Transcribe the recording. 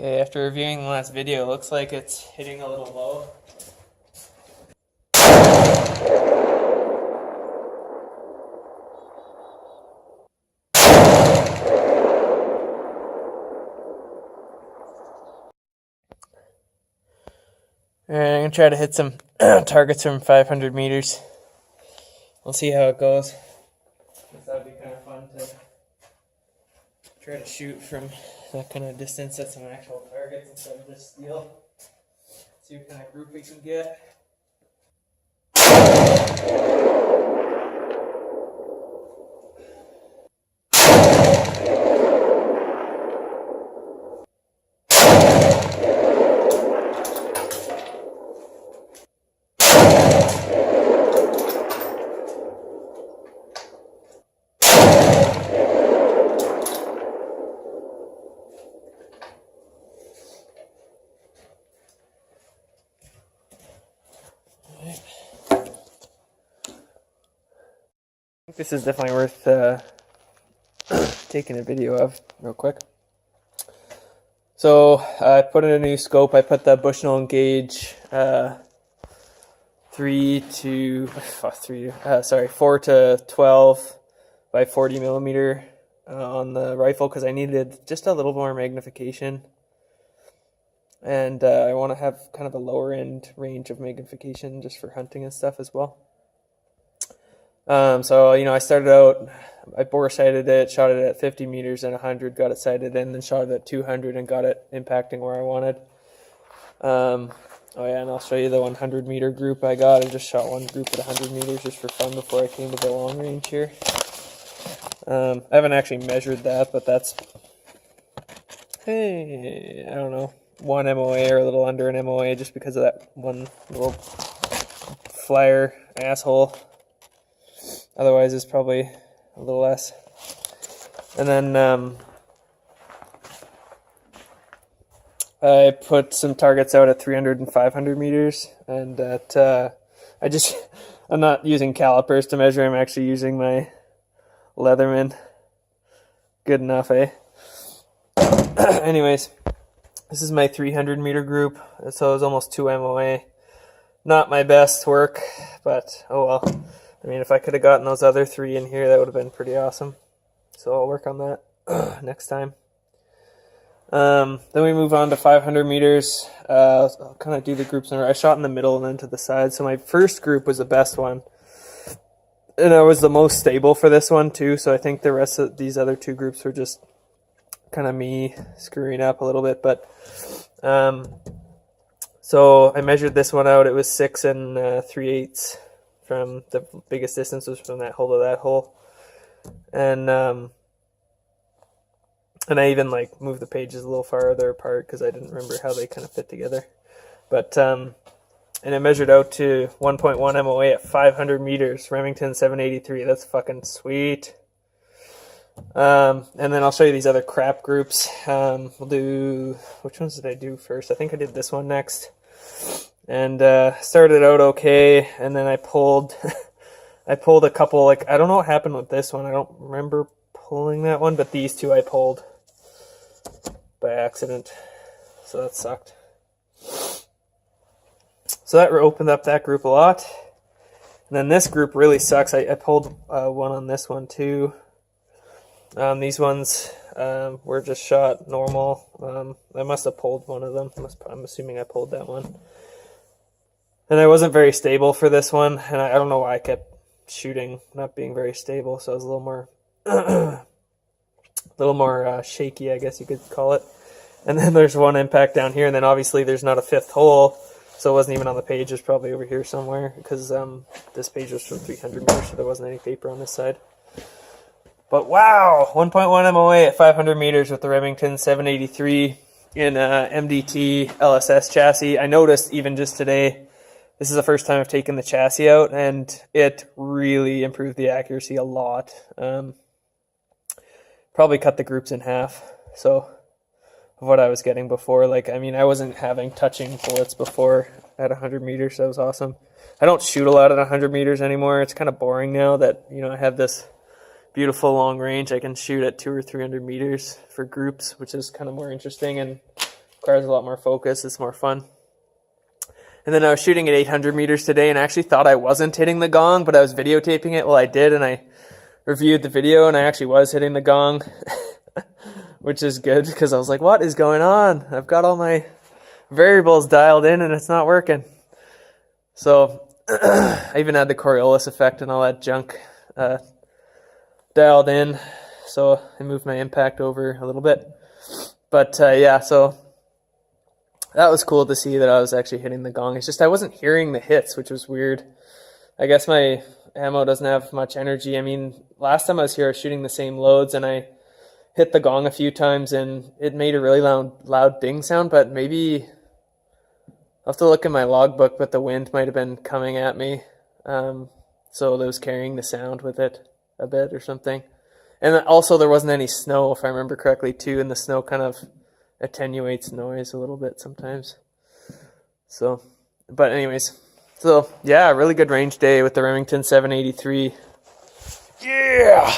Okay, after reviewing the last video, it looks like it's hitting a little low. Alright, I'm going to try to hit some targets from 500 meters. We'll see how it goes. That would be kind of fun to try to shoot from that kind of distance at some actual targets instead of just steel. See what kind of group we can get. I think this is definitely worth taking a video of real quick. So I put in a new scope. I put the Bushnell Engage 4 to 12 by 40 millimeter on the rifle because I needed just a little more magnification, and I want to have kind of a lower end range of magnification just for hunting and stuff as well. So I started out, I bore sighted it, shot it at 50 meters and 100, got it sighted in, then shot it at 200 and got it impacting where I wanted. Oh yeah, and I'll show you the 100 meter group I got. I just shot one group at 100 meters just for fun before I came to the long range here. I haven't actually measured that, but that's, hey, I don't know, 1 MOA or a little under an MOA just because of that one little flyer asshole. Otherwise, it's probably a little less. And then I put some targets out at 300 and 500 meters. And at I'm not using calipers to measure. I'm actually using my Leatherman. Good enough, eh? Anyways, this is my 300 meter group. So it was almost 2 MOA. Not my best work, but oh well. I mean, if I could have gotten those other 3 in here, that would have been pretty awesome. So I'll work on that next time. Then we move on to 500 meters. I'll kind of do the groups. I shot in the middle and then to the side. So my first group was the best one. And I was the most stable for this one, too. So I think the rest of these other 2 groups were just kind of me screwing up a little bit. But so I measured this one out. It was 6 3/8. From the biggest distance was from that hole to that hole, and I even like moved the pages a little farther apart because I didn't remember how they kind of fit together. But and it measured out to 1.1 MOA at 500 meters. Remington 783. That's fucking sweet. And then I'll show you these other crap groups. We'll do, which ones did I do first? I think I did this one next. And started out okay, and then I pulled a couple, like, I don't know what happened with this one. I don't remember pulling that one, but these 2 I pulled by accident, so that sucked. So that opened up that group a lot. And then this group really sucks. I pulled one on this one too. These ones were just shot normal. I must have pulled one of them. I'm assuming I pulled that one. And I wasn't very stable for this one, and I don't know why I kept shooting, not being very stable, so I was a little more shaky, I guess you could call it. And then there's one impact down here, and then obviously there's not a 5th hole, so it wasn't even on the page. It's probably over here somewhere, because this page was from 300 meters, so there wasn't any paper on this side. But wow, 1.1 MOA at 500 meters with the Remington 783 in MDT LSS chassis. I noticed even just today, this is the first time I've taken the chassis out, and it really improved the accuracy a lot. Probably cut the groups in half, so of what I was getting before. Like, I mean, I wasn't having touching bullets before at 100 meters, so that was awesome. I don't shoot a lot at 100 meters anymore. It's kind of boring now that, I have this beautiful long range. I can shoot at 200 or 300 meters for groups, which is kind of more interesting. And of Requires a lot more focus. It's more fun. And then I was shooting at 800 meters today and I actually thought I wasn't hitting the gong, but I was videotaping it. Well, I did, and I reviewed the video and I actually was hitting the gong, which is good because I was like, what is going on? I've got all my variables dialed in and it's not working. So I even had the Coriolis effect and all that junk dialed in. So I moved my impact over a little bit. But yeah, so that was cool to see that I was actually hitting the gong. It's just I wasn't hearing the hits, which was weird. I guess my ammo doesn't have much energy. I mean, last time I was here, I was shooting the same loads, and I hit the gong a few times, and it made a really loud ding sound, but maybe I'll have to look in my logbook, but the wind might have been coming at me. So it was carrying the sound with it a bit or something. And also there wasn't any snow, if I remember correctly, too, and the snow kind of attenuates noise a little bit sometimes. So, but anyways, so yeah, really good range day with the Remington 783. Yeah!